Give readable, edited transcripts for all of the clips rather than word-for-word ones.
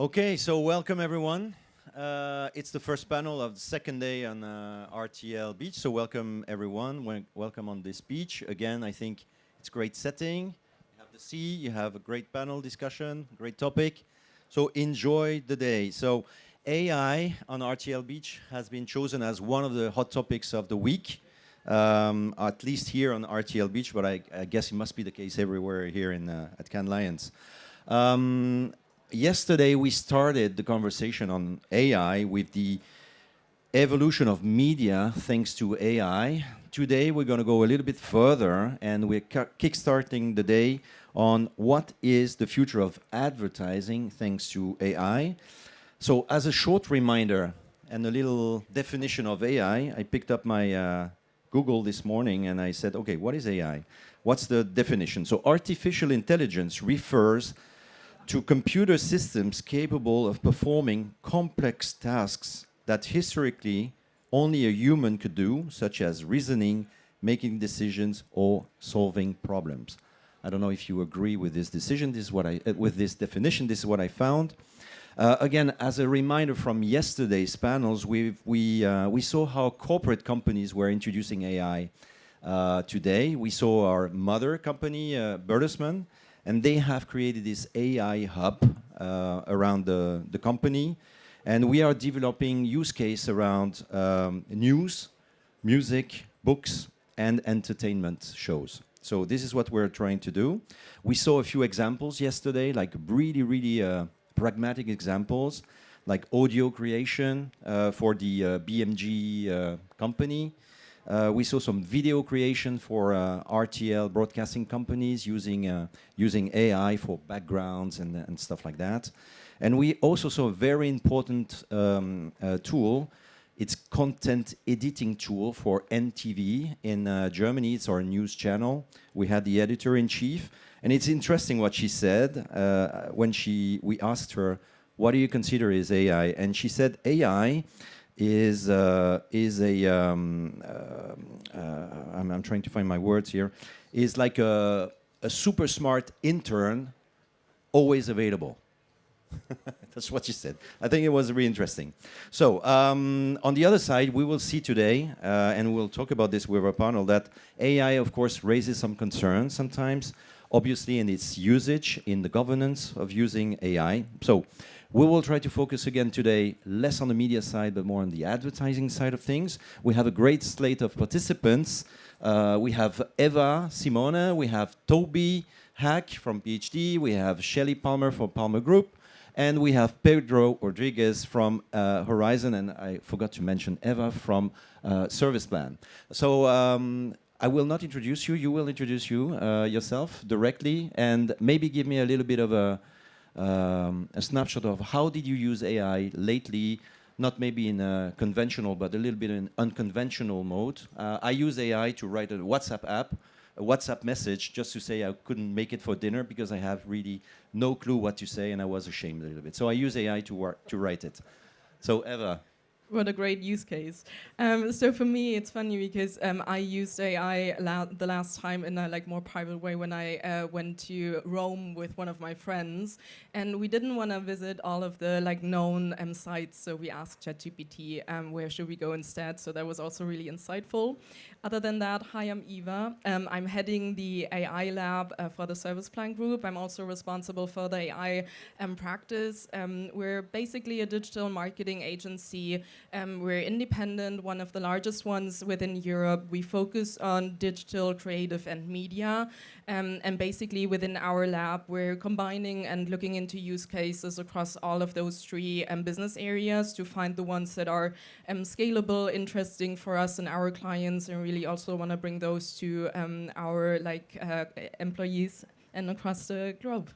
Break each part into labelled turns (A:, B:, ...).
A: Okay, so welcome everyone. It's the first panel of the second day on RTL Beach, so welcome everyone. Welcome on this beach. Again, I think it's a great setting. You have the sea, you have a great panel discussion, great topic. So enjoy the day. So AI on RTL Beach has been chosen as one of the hot topics of the week, at least here on RTL Beach, but I guess it must be the case everywhere here at Cannes Lions. Yesterday, we started the conversation on AI with the evolution of media thanks to AI. Today, we're going to go a little bit further, and we're kickstarting the day on what is the future of advertising thanks to AI. So as a short reminder and a little definition of AI, I picked up my Google this morning, and I said, okay, what is AI? What's the definition? So artificial intelligence refers to computer systems capable of performing complex tasks that historically only a human could do, such as reasoning, making decisions, or solving problems. I don't know if you agree with this decision. This is what with this definition. This is what I found. Again, as a reminder from yesterday's panels, we saw how corporate companies were introducing AI. Today, we saw our mother company, Bertelsmann, and they have created this AI hub around the company. And we are developing use case around news, music, books, and entertainment shows. So this is what we're trying to do. We saw a few examples yesterday, like really pragmatic examples, like audio creation for the BMG company. We saw some video creation for RTL broadcasting companies using AI for backgrounds and stuff like that. And we also saw a very important tool. It's content editing tool for NTV in Germany. It's our news channel. We had the editor-in-chief. And it's interesting what she said when we asked her, what do you consider is AI? And she said AI is I'm trying to find my words here, is like a super smart intern, always available. That's what she said. I think it was really interesting. So on the other side, we will see today, and we'll talk about this with our panel, that AI, of course, raises some concerns sometimes, obviously in its usage, in the governance of using AI. So we will try to focus again today less on the media side, but more on the advertising side of things. We have a great slate of participants. We have Eva Simone, we have Toby Hack from PhD, we have Shelly Palmer from Palmer Group, and we have Pedro Rodriguez from Horizon, and I forgot to mention Eva from Serviceplan. So I will not introduce you, you will introduce yourself directly, and maybe give me a little bit of a snapshot of how did you use AI lately, not maybe in a conventional, but a little bit in unconventional mode. I use AI to write a WhatsApp message, just to say I couldn't make it for dinner because I have really no clue what to say and I was ashamed a little bit. So I use AI to write it. So Eva.
B: What a great use case. So for me, it's funny because I used AI the last time in a more private way when I went to Rome with one of my friends, and we didn't want to visit all of the known sites. So we asked ChatGPT, where should we go instead? So that was also really insightful. Other than that, hi, I'm Eva. I'm heading the AI lab for the Serviceplan group. I'm also responsible for the AI practice. We're basically a digital marketing agency. We're independent, one of the largest ones within Europe. We focus on digital, creative, and media. And basically within our lab, we're combining and looking into use cases across all of those three business areas to find the ones that are scalable, interesting for us and our clients, and really also want to bring those to our employees and across the globe.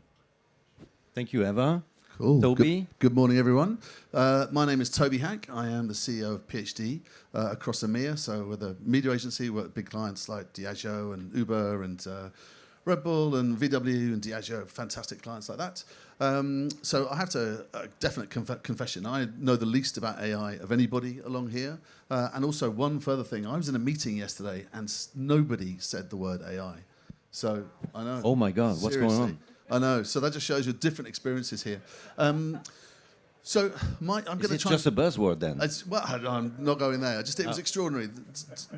A: Thank you, Eva.
C: Cool.
A: Toby?
C: Good morning, everyone. My name is Toby Hack. I am the CEO of PhD across EMEA. So we're the media agency. We work with big clients like Diageo and Uber and Red Bull and VW and Diageo, fantastic clients like that. So I have a definite confession. I know the least about AI of anybody along here. And also one further thing. I was in a meeting yesterday and nobody said the word AI. So I know.
A: Oh my God, what's going on?
C: I know, so that just shows you different experiences here. So I'm going
A: Is
C: to
A: it
C: try.
A: just a buzzword then?
C: Well, I'm not going there. It was extraordinary.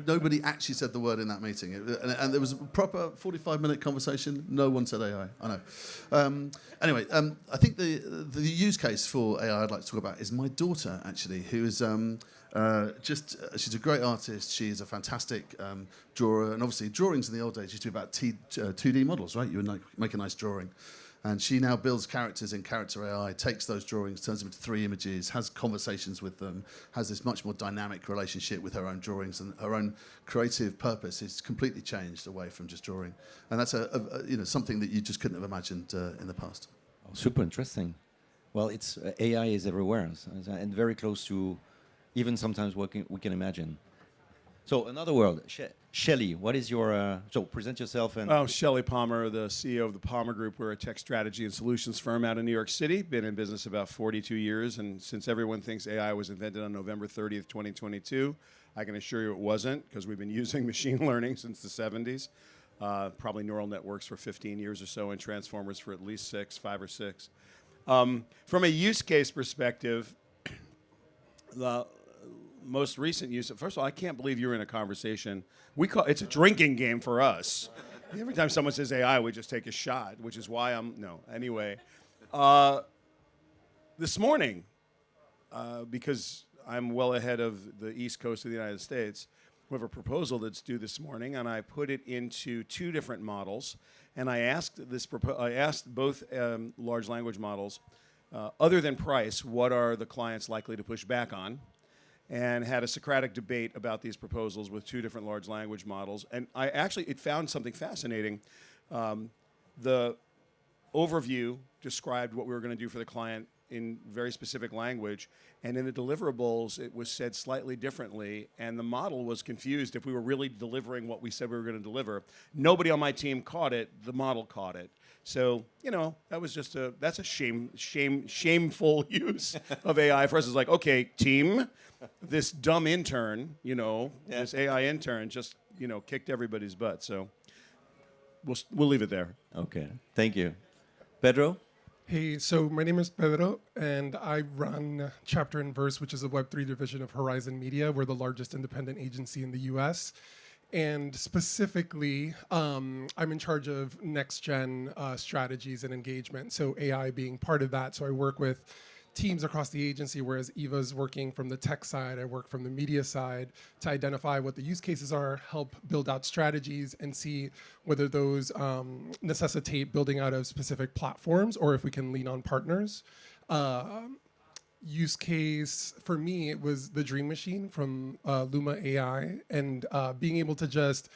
C: Nobody actually said the word in that meeting, and there was a proper 45-minute conversation. No one said AI. I know. Anyway, I think the use case for AI I'd like to talk about is my daughter, actually, who is she's a great artist. She's a fantastic drawer, and obviously drawings in the old days used to be about 2D models, right? You would make a nice drawing. And she now builds characters in Character AI, takes those drawings, turns them into 3 images, has conversations with them, has this much more dynamic relationship with her own drawings, and her own creative purpose is completely changed away from just drawing. And that's something that you just couldn't have imagined in the past.
A: Oh, super interesting. Well, it's AI is everywhere and very close to even sometimes what we can imagine. So another world, Shelly, what is your, so present yourself and...
D: Oh, Shelly Palmer, the CEO of the Palmer Group. We're a tech strategy and solutions firm out of New York City. Been in business about 42 years, and since everyone thinks AI was invented on November 30th, 2022, I can assure you it wasn't, because we've been using machine learning since the 70s. Probably neural networks for 15 years or so, and transformers for at least 5 or 6. From a use case perspective, the most recent use of, first of all, I can't believe you're in a conversation. It's a drinking game for us. Every time someone says AI, we just take a shot, which is why anyway. This morning, because I'm well ahead of the East Coast of the United States, we have a proposal that's due this morning, and I put it into 2 different models, and I asked both large language models, other than price, what are the clients likely to push back on? And had a Socratic debate about these proposals with 2 different large language models. And it found something fascinating. The overview described what we were going to do for the client in very specific language, and in the deliverables, it was said slightly differently, and the model was confused if we were really delivering what we said we were going to deliver. Nobody on my team caught it. The model caught it. So, that was just that's a shameful use of AI for us. It's like, okay, team, this dumb intern, this AI intern just, kicked everybody's butt. So we'll leave it there.
A: Okay, thank you. Pedro?
E: Hey, so my name is Pedro, and I run Chapter and Verse, which is a Web3 division of Horizon Media. We're the largest independent agency in the US. And specifically, I'm in charge of next-gen strategies and engagement, so AI being part of that. So I work with teams across the agency, whereas Eva's working from the tech side, I work from the media side to identify what the use cases are, help build out strategies, and see whether those necessitate building out of specific platforms or if we can lean on partners. Use case for me, it was the Dream Machine from Luma AI, and being able to just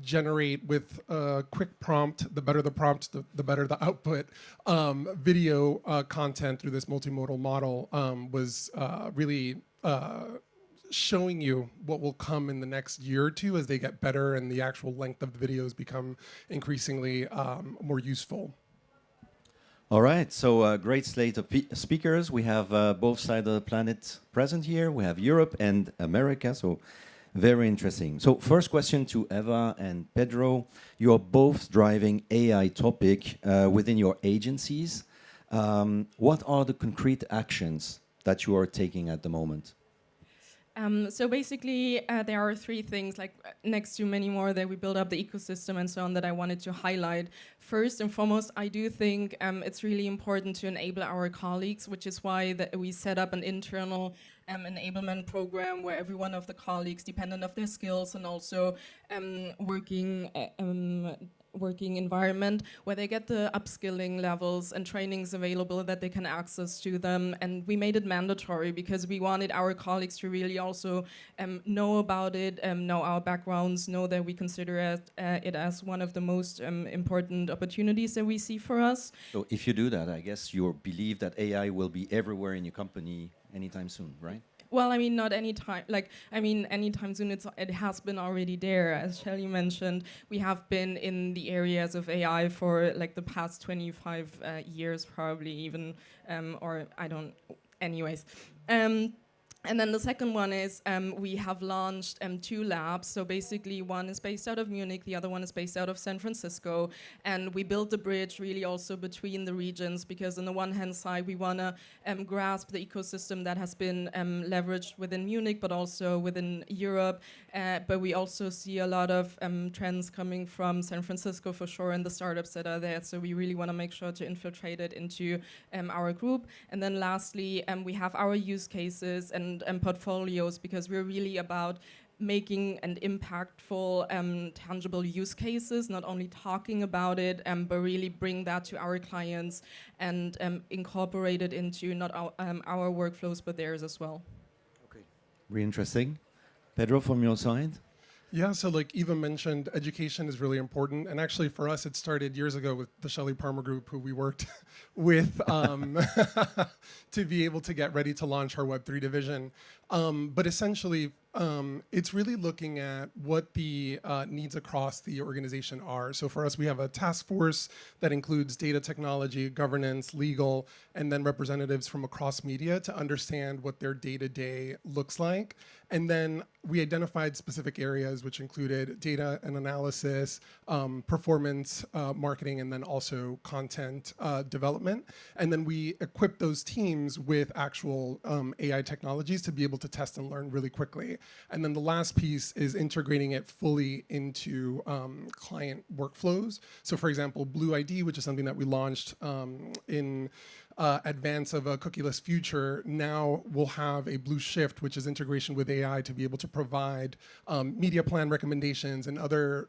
E: generate with a quick prompt, the better the prompt, the better the output, video content through this multimodal model was really showing you what will come in the next year or 2 as they get better and the actual length of the videos become increasingly more useful.
A: All right, so a great slate of speakers. We have both sides of the planet present here. We have Europe and America, so very interesting. So first question to Eva and Pedro. You are both driving AI topic within your agencies. What are the concrete actions that you are taking at the moment?
B: So basically, there are 3 things, like next to many more, that we build up the ecosystem and so on, that I wanted to highlight. First and foremost, I do think it's really important to enable our colleagues, which is why we set up an internal enablement program where every one of the colleagues, dependent of their skills and also working environment, where they get the upskilling levels and trainings available that they can access to them. And we made it mandatory because we wanted our colleagues to really also know about it, know our backgrounds, know that we consider it as one of the most important opportunities that we see for us.
A: So if you do that, I guess you believe that AI will be everywhere in your company anytime soon, right?
B: Well, I mean, not any time. Anytime soon. It has been already there, as Shelly mentioned. We have been in the areas of AI for the past 25 years, probably even, or I don't. Anyways. And then the second one is we have launched 2 labs. So basically one is based out of Munich, the other one is based out of San Francisco. And we built the bridge really also between the regions, because on the one hand side, we want to grasp the ecosystem that has been leveraged within Munich, but also within Europe. But we also see a lot of trends coming from San Francisco for sure, and the startups that are there. So we really want to make sure to infiltrate it into our group. And then lastly, we have our use cases and portfolios, because we're really about making an impactful, tangible use cases, not only talking about it, but really bring that to our clients and incorporate it into not our workflows, but theirs as well.
A: Okay. Really interesting. Pedro, from your side?
E: Yeah, so like Eva mentioned, education is really important. And actually for us, it started years ago with the Shelly Palmer group, who we worked with to be able to get ready to launch our Web3 division. But essentially, it's really looking at what the needs across the organization are. So for us, we have a task force that includes data technology, governance, legal, and then representatives from across media to understand what their day-to-day looks like. And then we identified specific areas, which included data and analysis, performance marketing, and then also content development. And then we equipped those teams with actual AI technologies to be able to test and learn really quickly. And then the last piece is integrating it fully into client workflows. So for example, Blue ID, which is something that we launched in advance of a cookieless future, now will have a Blue Shift, which is integration with AI to be able to provide media plan recommendations and other,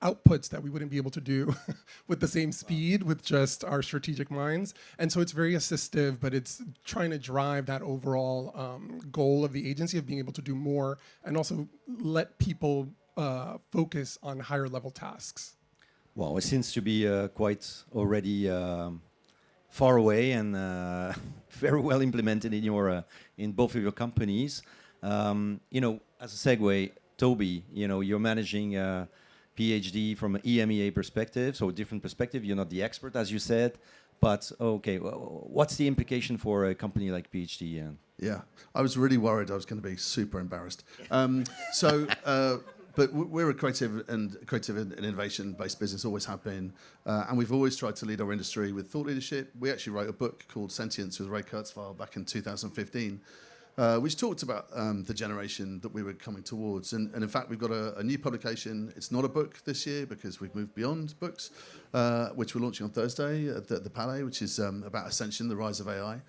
E: outputs that we wouldn't be able to do with the same speed with just our strategic minds. And so it's very assistive, but it's trying to drive that overall goal of the agency of being able to do more and also let people focus on higher level tasks.
A: Well, it seems to be quite already far away and very well implemented in your in both of your companies. As a segue, Toby, you're managing PhD from an EMEA perspective, so a different perspective. You're not the expert, as you said, but okay, what's the implication for a company like PhD?
C: Yeah, I was really worried I was going to be super embarrassed. But we're a creative and innovation-based business, always have been, and we've always tried to lead our industry with thought leadership. We actually wrote a book called Sentience with Ray Kurzweil back in 2015, which talked about the generation that we were coming towards. And in fact, we've got a new publication. It's not a book this year because we've moved beyond books, which we're launching on Thursday at the Palais, which is about Ascension, the rise of AI.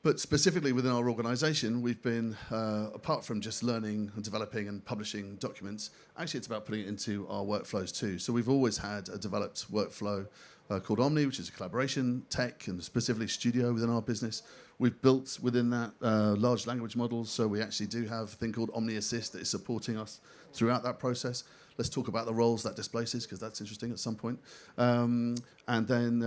C: But specifically within our organisation, we've been, apart from just learning and developing and publishing documents, actually it's about putting it into our workflows too. So we've always had a developed workflow called Omni, which is a collaboration tech and specifically studio within our business. We've built within that large language models, so we actually do have a thing called Omni Assist that is supporting us throughout that process. Let's talk about the roles that displaces, because that's interesting at some point. And then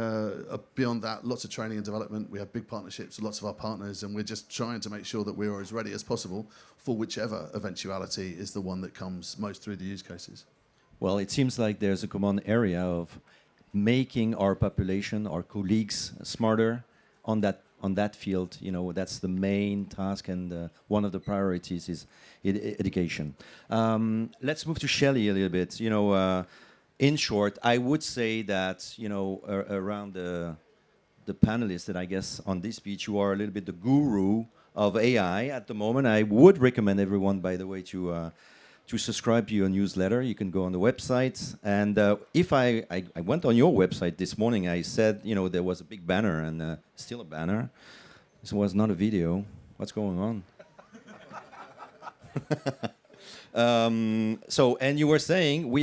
C: beyond that, lots of training and development. We have big partnerships with lots of our partners, and we're just trying to make sure that we are as ready as possible for whichever eventuality is the one that comes most through the use cases.
A: Well, it seems like there's a common area of making our population, our colleagues, smarter on that field. That's the main task, and one of the priorities is education. Let's move to Shelly a little bit. In short, I would say that around the panelists that I guess on this speech, you are a little bit the guru of AI at the moment. I would recommend everyone, by the way, to subscribe to your newsletter. You can go on the website. And if I went on your website this morning, I said, there was a big banner and still a banner. This was not a video. What's going on? And you were saying,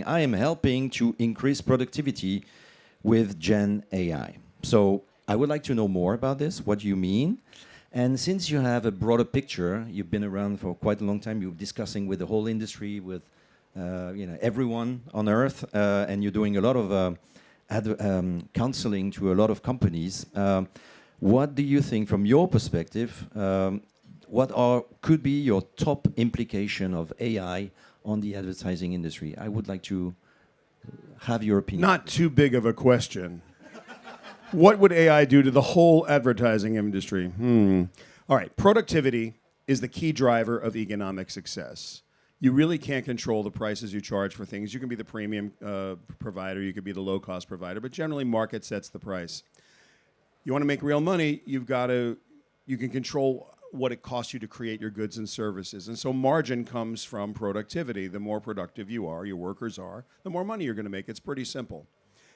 A: I am helping to increase productivity with Gen AI. So I would like to know more about this. What do you mean? And since you have a broader picture, you've been around for quite a long time, you're discussing with the whole industry, with everyone on earth, and you're doing a lot of counseling to a lot of companies. What do you think, from your perspective, could be your top implication of AI on the advertising industry? I would like to have your opinion.
D: Not too big of a question. What would AI do to the whole advertising industry? All right, productivity is the key driver of economic success. You really can't control the prices you charge for things. You can be the premium provider, you could be the low-cost provider, but generally market sets the price. You want to make real money, you can control what it costs you to create your goods and services. And so margin comes from productivity. The more productive you are, your workers are, the more money you're going to make. It's pretty simple.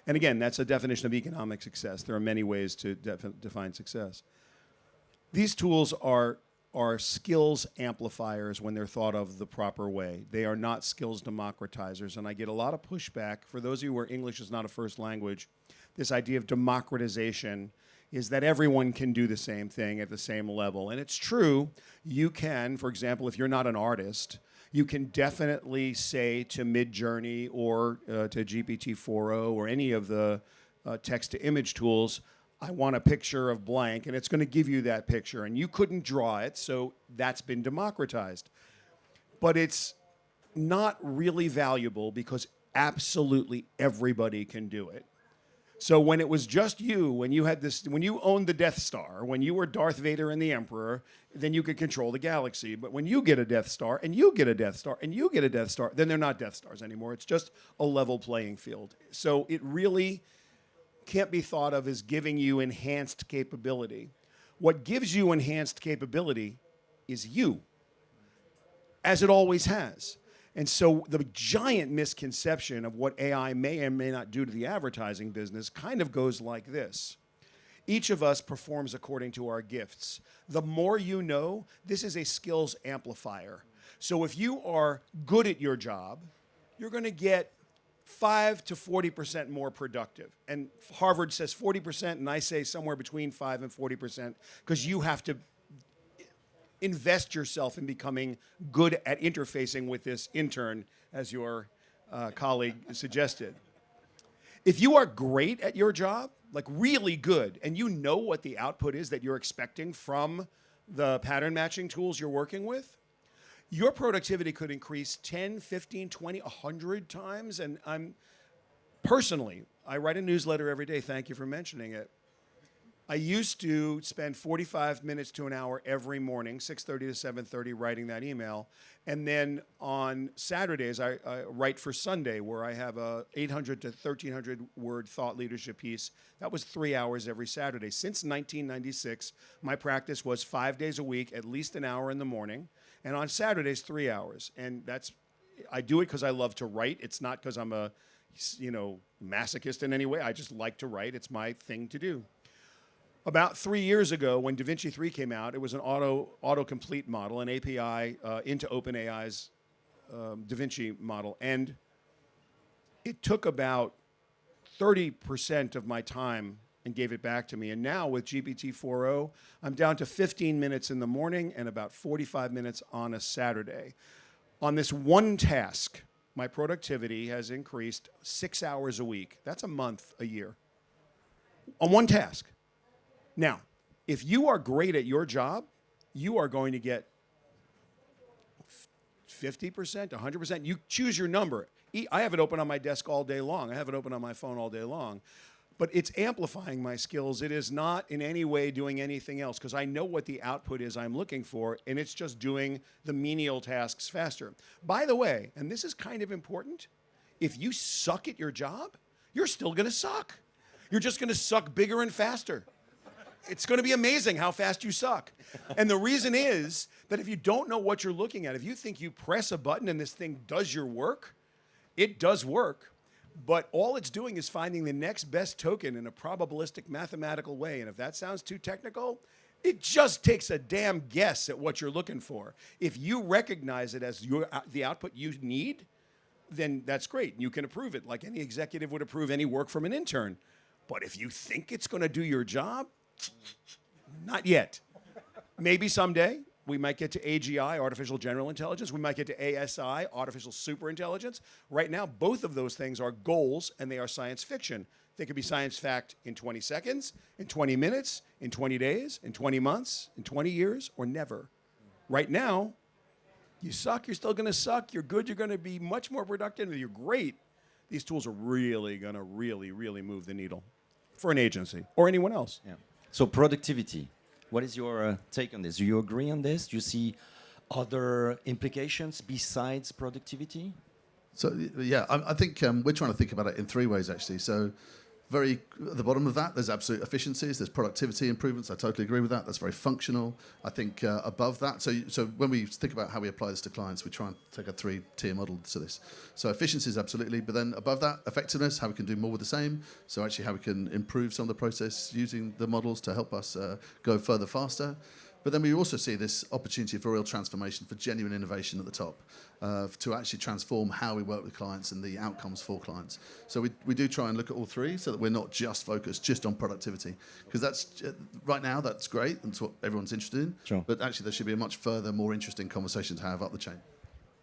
D: And again, that's a definition of economic success. There are many ways to define success. These tools are skills amplifiers when they're thought of the proper way. They are not skills democratizers. And I get a lot of pushback. For those of you where English is not a first language, this idea of democratization is that everyone can do the same thing at the same level. And it's true, you can, for example, if you're not an artist, you can definitely say to Midjourney or to GPT-4o or any of the text-to-image tools, I want a picture of blank, and it's going to give you that picture. And you couldn't draw it, so that's been democratized. But it's not really valuable because absolutely everybody can do it. So when it was just you, when you owned the Death Star, when you were Darth Vader and the Emperor, then you could control the galaxy. But when you get a Death Star, and you get a Death Star, and you get a Death Star, then they're not Death Stars anymore. It's just a level playing field. So it really can't be thought of as giving you enhanced capability. What gives you enhanced capability is you, as it always has. And so the giant misconception of what AI may or may not do to the advertising business kind of goes like this. Each of us performs according to our gifts. The more you know, this is a skills amplifier. So if you are good at your job, you're going to get 5 to 40% more productive. And Harvard says 40%, and I say somewhere between 5 and 40%, because you have to invest yourself in becoming good at interfacing with this intern, as your colleague suggested. If you are great at your job, like really good, and you know what the output is that you're expecting from the pattern matching tools you're working with, your productivity could increase 10, 15, 20, 100 times. And I write a newsletter every day. Thank you for mentioning it. I used to spend 45 minutes to an hour every morning, 6:30 to 7:30, writing that email. And then on Saturdays, I write for Sunday, where I have a 800 to 1,300 word thought leadership piece. That was 3 hours every Saturday. Since 1996, my practice was 5 days a week, at least an hour in the morning. And on Saturdays, 3 hours. And I do it because I love to write. It's not because I'm a, masochist in any way. I just like to write. It's my thing to do. About 3 years ago, when DaVinci 3 came out, it was an autocomplete model, an API into OpenAI's DaVinci model. And it took about 30% of my time and gave it back to me. And now with GPT-4o, I'm down to 15 minutes in the morning and about 45 minutes on a Saturday. On this one task, my productivity has increased 6 hours a week. That's a month, a year. On one task. Now, if you are great at your job, you are going to get 50%, 100%. You choose your number. I have it open on my desk all day long. I have it open on my phone all day long. But it's amplifying my skills. It is not in any way doing anything else, because I know what the output is I'm looking for, and it's just doing the menial tasks faster. By the way, and this is kind of important, if you suck at your job, you're still going to suck. You're just going to suck bigger and faster. It's going to be amazing how fast you suck. And the reason is that if you don't know what you're looking at, if you think you press a button and this thing does your work, it does work. But all it's doing is finding the next best token in a probabilistic mathematical way. And if that sounds too technical, it just takes a damn guess at what you're looking for. If you recognize it as the output you need, then that's great. You can approve it like any executive would approve any work from an intern. But if you think it's going to do your job, not yet. Maybe someday we might get to AGI, artificial general intelligence. We might get to ASI, artificial superintelligence. Right now, both of those things are goals, and they are science fiction. They could be science fact in 20 seconds, in 20 minutes, in 20 days, in 20 months, in 20 years, or never. Right now, you suck, you're still going to suck. You're good, you're going to be much more productive. You're great. These tools are really going to really move the needle for an agency or anyone else.
A: Yeah. So productivity. What is your take on this? Do you agree on this? Do you see other implications besides productivity?
C: So yeah, I think we're trying to think about it in three ways actually. So very at the bottom of that, there's absolute efficiencies, there's productivity improvements. I totally agree with that. That's very functional. I think above that, so when we think about how we apply this to clients, we try and take a three-tier model to this. So efficiencies, absolutely, but then above that, effectiveness, how we can do more with the same. So actually how we can improve some of the process using the models to help us go further faster. But then we also see this opportunity for real transformation, for genuine innovation at the top, to actually transform how we work with clients and the outcomes for clients. So we do try and look at all three so that we're not just focused just on productivity. Because that's right now, that's great, and it's what everyone's interested in.
A: Sure.
C: But actually there should be a much further, more interesting conversation to have up the chain.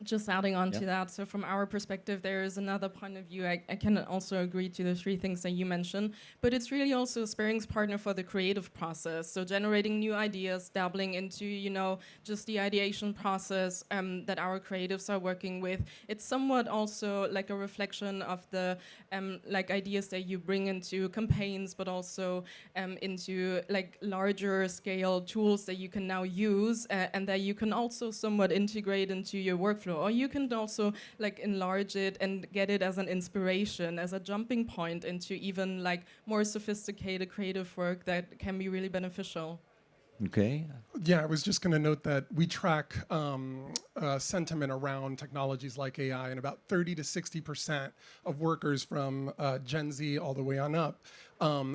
B: Just adding on to that, so from our perspective, there is another point of view. I can also agree to the three things that you mentioned, but it's really also a sparings partner for the creative process. So generating new ideas, dabbling into, just the ideation process that our creatives are working with. It's somewhat also like a reflection of the ideas that you bring into campaigns, but also into like larger scale tools that you can now use and that you can also somewhat integrate into your workflow. Or you can also like enlarge it and get it as an inspiration, as a jumping point into even like more sophisticated creative work that can be really beneficial.
A: Okay.
E: Yeah, I was just going to note that we track sentiment around technologies like AI, and about 30 to 60% of workers from Gen Z all the way on up,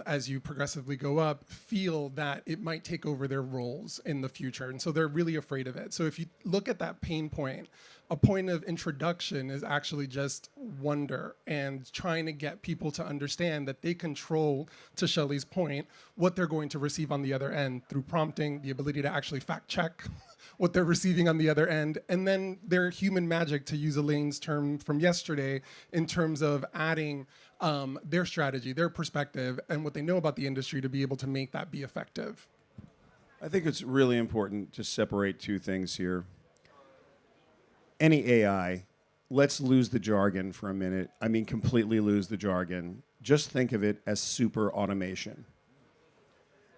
E: as you progressively go up, feel that it might take over their roles in the future. And so they're really afraid of it. So if you look at that pain point, a point of introduction is actually just wonder and trying to get people to understand that they control, to Shelly's point, what they're going to receive on the other end through prompting, the ability to actually fact check what they're receiving on the other end, and then their human magic, to use Elaine's term from yesterday, in terms of adding their strategy, their perspective, and what they know about the industry to be able to make that be effective.
D: I think it's really important to separate two things here. Any AI, let's lose the jargon for a minute. I mean, completely lose the jargon. Just think of it as super automation.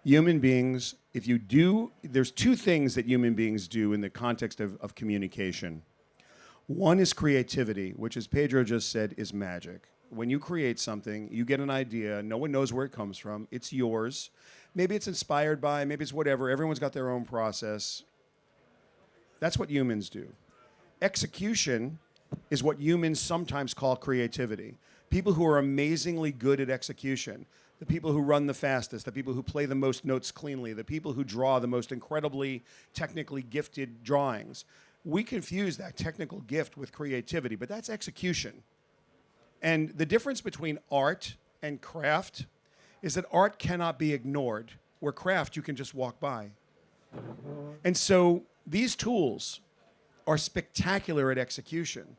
D: Human beings, there's two things that human beings do in the context of communication. One is creativity, which, as Pedro just said, is magic. When you create something, you get an idea, no one knows where it comes from, it's yours. Maybe it's inspired by, maybe it's whatever, everyone's got their own process. That's what humans do. Execution is what humans sometimes call creativity. People who are amazingly good at execution, the people who run the fastest, the people who play the most notes cleanly, the people who draw the most incredibly technically gifted drawings. We confuse that technical gift with creativity, but that's execution. And the difference between art and craft is that art cannot be ignored, where craft you can just walk by. And so these tools are spectacular at execution,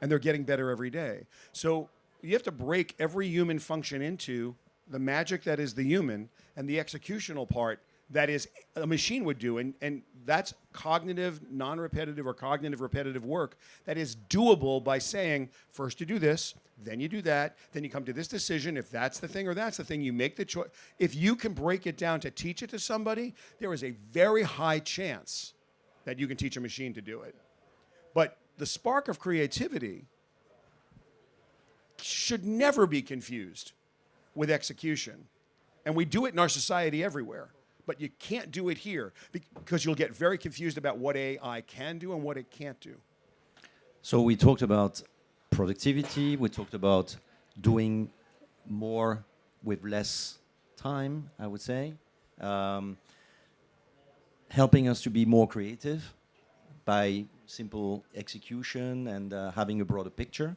D: and they're getting better every day. So you have to break every human function into the magic that is the human and the executional part that is a machine would do. And that's cognitive, non-repetitive, or cognitive repetitive work that is doable by saying, first you do this, then you do that, then you come to this decision. If that's the thing or that's the thing, you make the choice. If you can break it down to teach it to somebody, there is a very high chance that you can teach a machine to do it. But the spark of creativity should never be confused with execution. And we do it in our society everywhere. But you can't do it here because you'll get very confused about what AI can do and what it can't do.
A: So we talked about productivity, we talked about doing more with less time, I would say. Helping us to be more creative by simple execution and having a broader picture.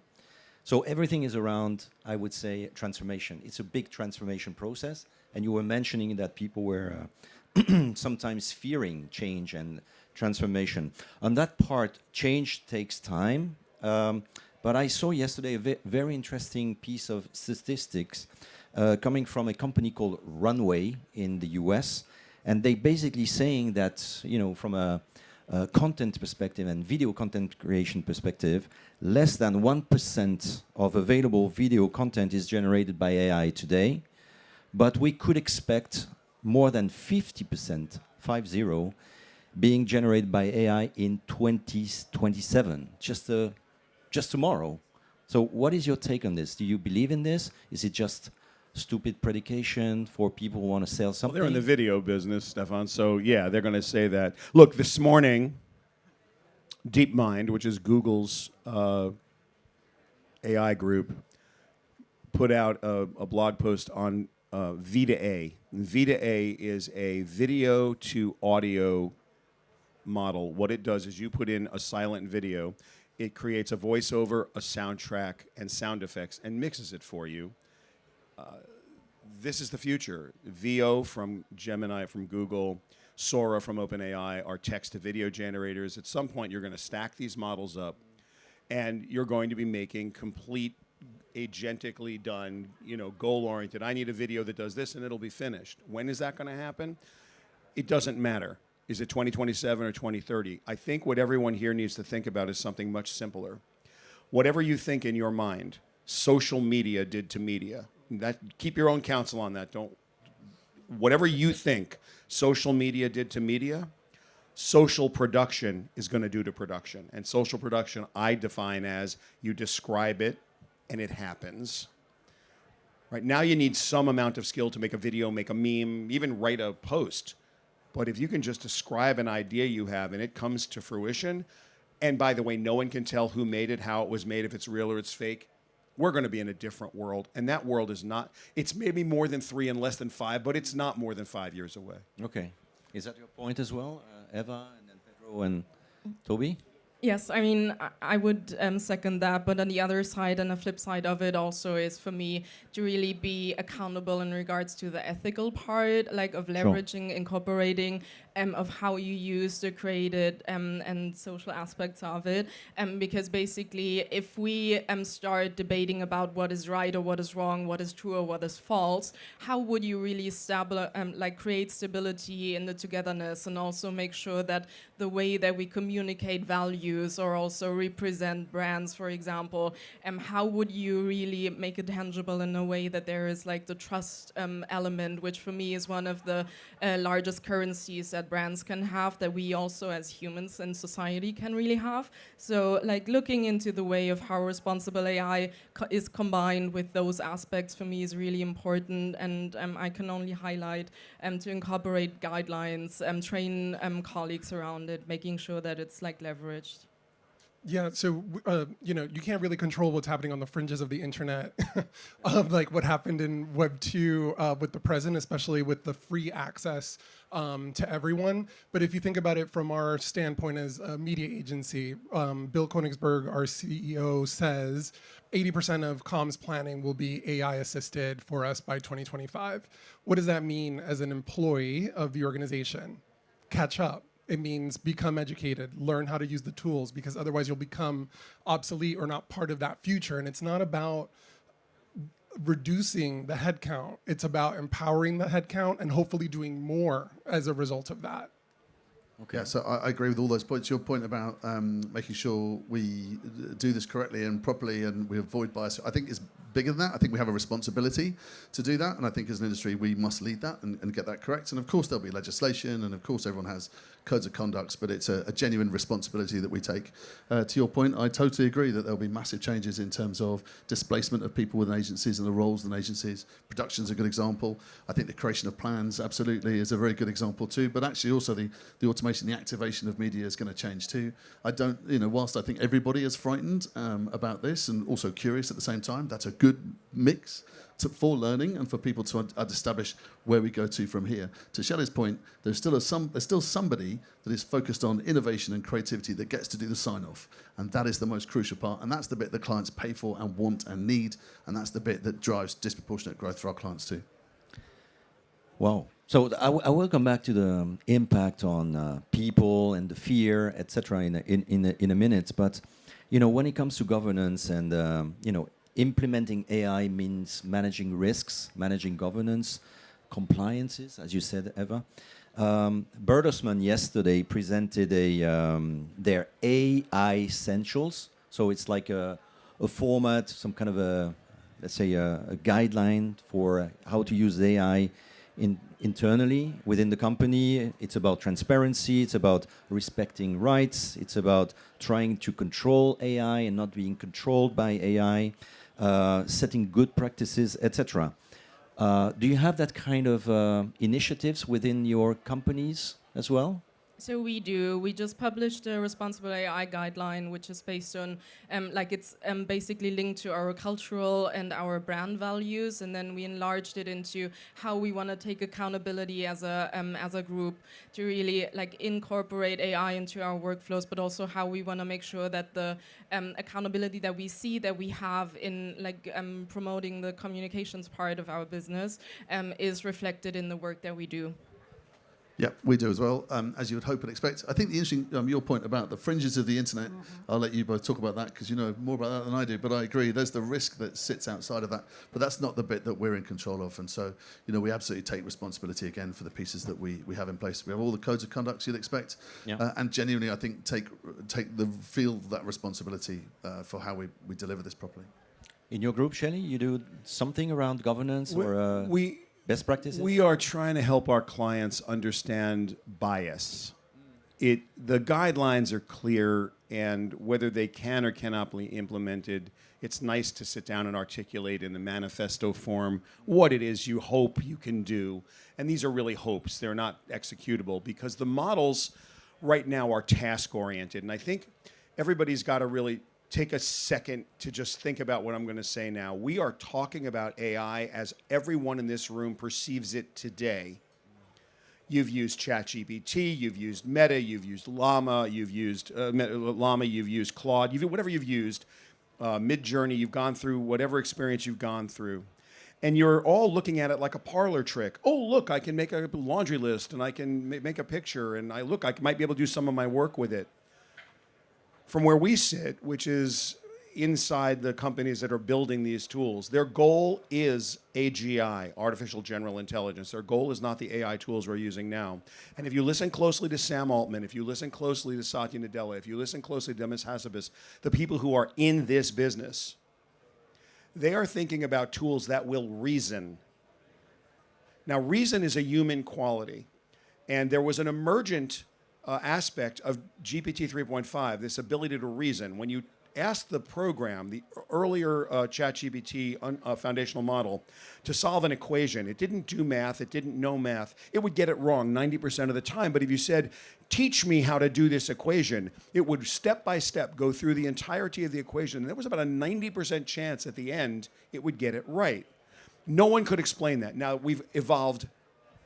A: So everything is around, I would say, transformation. It's a big transformation process. And you were mentioning that people were sometimes fearing change and transformation. On that part, change takes time. But I saw yesterday a very interesting piece of statistics coming from a company called Runway in the US. And they basically saying that, from a content perspective and video content creation perspective, less than 1% of available video content is generated by AI today. But we could expect more than 50%, 50, being generated by AI in 2027, just tomorrow. So what is your take on this? Do you believe in this? Is it just stupid predication for people who want to sell something?
D: Well, they're in the video business, Stéphane, so yeah, they're going to say that. Look, this morning, DeepMind, which is Google's AI group, put out a blog post on V2A. V2A is a video to audio model. What it does is you put in a silent video, it creates a voiceover, a soundtrack, and sound effects, and mixes it for you. This is the future. VO from Gemini, from Google, Sora from OpenAI are text-to-video generators. At some point, you're going to stack these models up, and you're going to be making complete, agentically done, goal-oriented. I need a video that does this, and it'll be finished. When is that going to happen? It doesn't matter. Is it 2027 or 2030? I think what everyone here needs to think about is something much simpler. Whatever you think in your mind, social media did to media. Keep your own counsel on that. Whatever you think social media did to media, social production is going to do to production. And social production I define as you describe it and it happens. Right now you need some amount of skill to make a video, make a meme, even write a post. But if you can just describe an idea you have and it comes to fruition, and by the way, no one can tell who made it, how it was made, if it's real or it's fake, we're going to be in a different world. And that world is not, it's maybe more than 3 and less than 5, but it's not more than 5 years away.
A: Okay. Is that your point as well, Eva, and then Pedro and Toby?
B: Yes, I mean, I would second that, but on the other side and the flip side of it also is for me to really be accountable in regards to the ethical part, like of leveraging, incorporating, of how you use the created and social aspects of it. Because basically, if we start debating about what is right or what is wrong, what is true or what is false, how would you really create stability in the togetherness and also make sure that the way that we communicate values or also represent brands, for example, how would you really make it tangible in a way that there is like the trust element, which for me is one of the largest currencies that brands can have, that we also as humans in society can really have. So like looking into the way of how responsible AI is combined with those aspects for me is really important, and I can only highlight to incorporate guidelines, train colleagues around it, making sure that it's like leveraged.
E: Yeah, so you can't really control what's happening on the fringes of the internet, of like what happened in Web 2 with the present, especially with the free access to everyone. But if you think about it from our standpoint as a media agency, Bill Koenigsberg, our CEO, says 80% of comms planning will be AI assisted for us by 2025. What does that mean as an employee of the organization? Catch up. It means become educated, learn how to use the tools, because otherwise you'll become obsolete or not part of that future. And it's not about reducing the headcount. It's about empowering the headcount and hopefully doing more as a result of that.
C: Okay. Yeah, so I agree with all those points. Your point about making sure we do this correctly and properly and we avoid bias, I think is bigger than that. I think we have a responsibility to do that. And I think as an industry, we must lead that and get that correct. And of course, there'll be legislation. And of course, everyone has codes of conduct. But it's a genuine responsibility that we take. To your point, I totally agree that there'll be massive changes in terms of displacement of people within agencies and the roles within agencies. Production's a good example. I think the creation of plans, absolutely, is a very good example too. But actually also the automation, the activation of media is going to change too. I don't, whilst I think everybody is frightened about this and also curious at the same time, that's a good mix for learning and for people to establish where we go to from here. To Shelly's point, there's still somebody that is focused on innovation and creativity that gets to do the sign-off. And that is the most crucial part. And that's the bit that clients pay for and want and need. And that's the bit that drives disproportionate growth for our clients too.
A: Wow. So I will come back to the impact on people and the fear, etc. in a minute. But when it comes to governance and implementing AI means managing risks, managing governance, compliances, as you said, Eva. Bertelsmann yesterday presented their AI Essentials. So it's like a format, some kind of a guideline for how to use AI internally within the company. It's about transparency. It's about respecting rights. It's about trying to control AI and not being controlled by AI, setting good practices, etc. Do you have that kind of initiatives within your companies as well?
B: So we do. We just published a responsible AI guideline, which is based on, it's basically linked to our cultural and our brand values, and then we enlarged it into how we want to take accountability as a group to really incorporate AI into our workflows, but also how we want to make sure that the accountability that we see that we have in promoting the communications part of our business is reflected in the work that we do.
C: Yeah, we do as well, as you would hope and expect. I think the interesting, your point about the fringes of the internet, I'll let you both talk about that because you know more about that than I do, but I agree, there's the risk that sits outside of that, but that's not the bit that we're in control of. And so, we absolutely take responsibility again for the pieces that we have in place. We have all the codes of conduct you'd expect, and genuinely, I think, feel that responsibility for how we deliver this properly.
A: In your group, Shelly, you do something around governance or... best practices?
D: We are trying to help our clients understand bias. The guidelines are clear, and whether they can or cannot be implemented, it's nice to sit down and articulate in the manifesto form what it is you hope you can do. And these are really hopes. They're not executable because the models right now are task-oriented. And I think everybody's got to really take a second to just think about what I'm going to say now. We are talking about AI as everyone in this room perceives it today. You've used ChatGPT, you've used Meta, you've used Llama, you've used Claude, whatever you've used, Midjourney, you've gone through whatever experience you've gone through. And you're all looking at it like a parlor trick. Oh, look, I can make a laundry list and I can make a picture and I might be able to do some of my work with it. From where we sit, which is inside the companies that are building these tools, their goal is AGI, Artificial General Intelligence. Their goal is not the AI tools we're using now. And if you listen closely to Sam Altman, if you listen closely to Satya Nadella, if you listen closely to Demis Hassabis, the people who are in this business, they are thinking about tools that will reason. Now, reason is a human quality. And there was an emergent aspect of GPT 3.5, this ability to reason. When you asked the program, the earlier ChatGPT foundational model, to solve an equation, it didn't do math, it didn't know math, it would get it wrong 90% of the time. But if you said, teach me how to do this equation, it would step by step go through the entirety of the equation. And there was about a 90% chance at the end it would get it right. No one could explain that. Now, we've evolved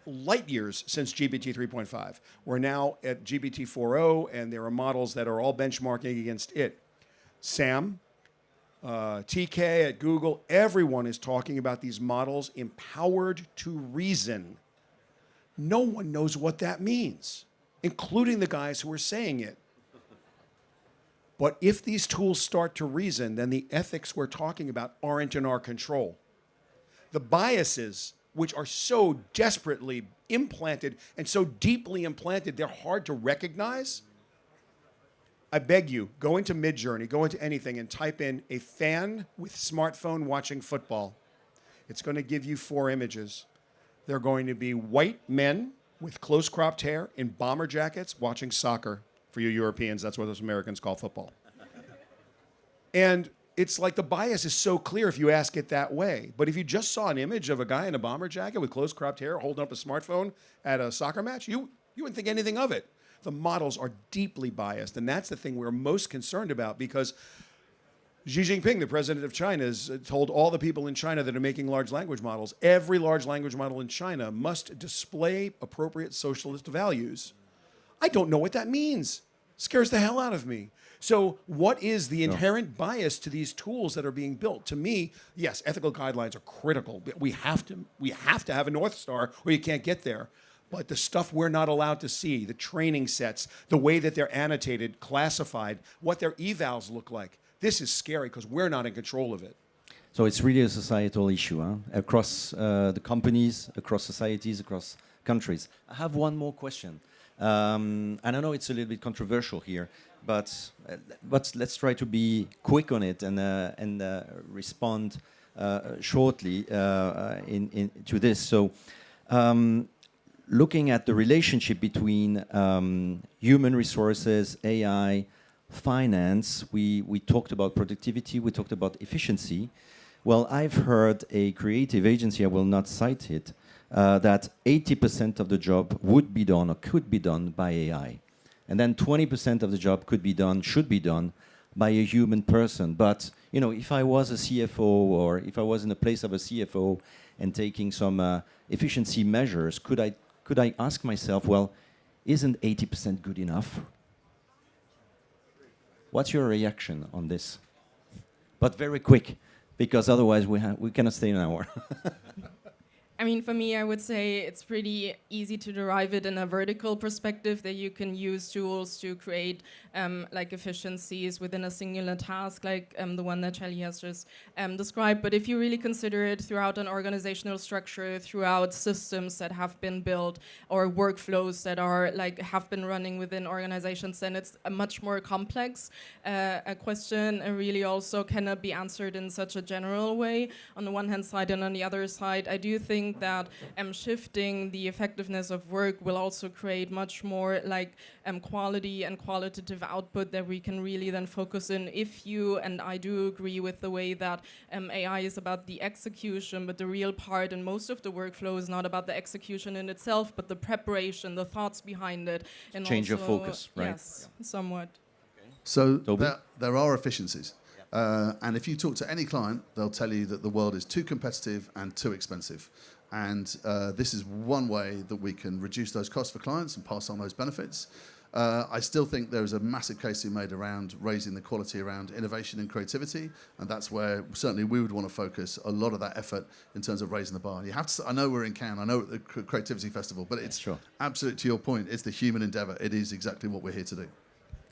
D: light years since GPT 3.5. We're now at GPT 4.0, and there are models that are all benchmarking against it. Sam, TK at Google, everyone is talking about these models empowered to reason. No one knows what that means, including the guys who are saying it. But if these tools start to reason, then the ethics we're talking about aren't in our control. The biases, which are so desperately implanted and so deeply implanted, they're hard to recognize. I beg you, go into Midjourney, go into anything, and type in a fan with smartphone watching football. It's going to give you 4 images. They're going to be white men with close-cropped hair in bomber jackets watching soccer. For you Europeans, that's what those Americans call football. And it's like the bias is so clear if you ask it that way. But if you just saw an image of a guy in a bomber jacket with close-cropped hair holding up a smartphone at a soccer match, you wouldn't think anything of it. The models are deeply biased, and that's the thing we're most concerned about, because Xi Jinping, the president of China, has told all the people in China that are making large language models, every large language model in China must display appropriate socialist values. I don't know what that means. Scares the hell out of me. So what is the inherent bias to these tools that are being built? To me, yes, ethical guidelines are critical. We have to have a North Star or you can't get there. But the stuff we're not allowed to see, the training sets, the way that they're annotated, classified, what their evals look like, this is scary because we're not in control of it.
A: So it's really a societal issue, huh? Across the companies, across societies, across countries. I have one more question. And I know it's a little bit controversial here, but let's try to be quick on it and respond shortly to this. So looking at the relationship between human resources, AI, finance, we talked about productivity, we talked about efficiency. Well, I've heard a creative agency, I will not cite it, that 80% of the job would be done or could be done by AI. And then 20% of the job could be done, should be done by a human person. But, you know, if I was a CFO or if I was in the place of a CFO and taking some efficiency measures, could I ask myself, well, isn't 80% good enough? What's your reaction on this? But very quick, because otherwise we cannot stay an hour.
B: I mean, for me, I would say it's pretty easy to derive it in a vertical perspective, that you can use tools to create like efficiencies within a singular task, like the one that Shelly has just described. But if you really consider it throughout an organizational structure, throughout systems that have been built or workflows that are have been running within organizations, then it's a much more complex a question, and really also cannot be answered in such a general way on the one hand side. And on the other side, I do think that shifting the effectiveness of work will also create much more quality and qualitative output that we can really then focus in. If you, and I do agree with the way that AI is about the execution, but the real part and most of the workflow is not about the execution in itself, but the preparation, the thoughts behind it. And
A: change your
B: also,
A: focus, right?
B: Yes, somewhat.
C: So
A: Toby?
C: there are efficiencies. And if you talk to any client, they'll tell you that the world is too competitive and too expensive. And this is one way that we can reduce those costs for clients and pass on those benefits. I still think there is a massive case to be made around raising the quality around innovation and creativity, and that's where certainly we would want to focus a lot of that effort in terms of raising the bar. You have to. I know we're in Cannes, I know at the Creativity Festival, but it's absolute to your point. It's the human endeavour. It is exactly what we're here to do.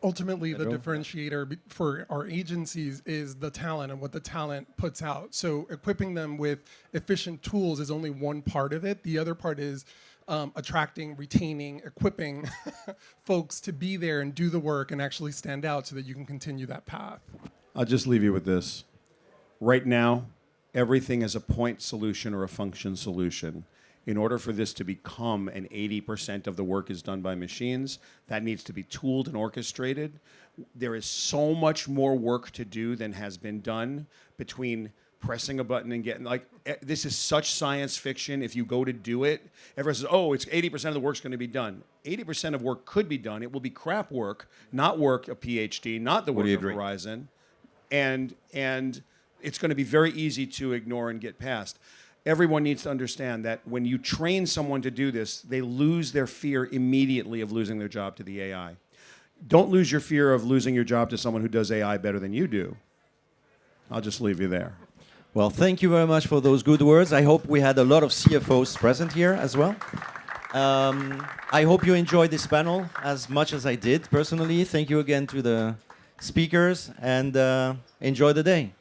E: Ultimately, the differentiator for our agencies is the talent and what the talent puts out. So equipping them with efficient tools is only one part of it. The other part is attracting, retaining, equipping folks to be there and do the work and actually stand out so that you can continue that path.
D: I'll just leave you with this. Right now, everything is a point solution or a function solution. In order for this to become an 80% of the work is done by machines, that needs to be tooled and orchestrated. There is so much more work to do than has been done between pressing a button and getting, this is such science fiction. If you go to do it, everyone says, oh, it's 80% of the work's going to be done. 80% of work could be done. It will be crap work, not work a PhD, not the work of Horizon. And it's going to be very easy to ignore and get past. Everyone needs to understand that when you train someone to do this, they lose their fear immediately of losing their job to the AI. Don't lose your fear of losing your job to someone who does AI better than you do. I'll just leave you there.
A: Well, thank you very much for those good words. I hope we had a lot of CFOs present here as well. I hope you enjoyed this panel as much as I did personally. Thank you again to the speakers, and enjoy the day.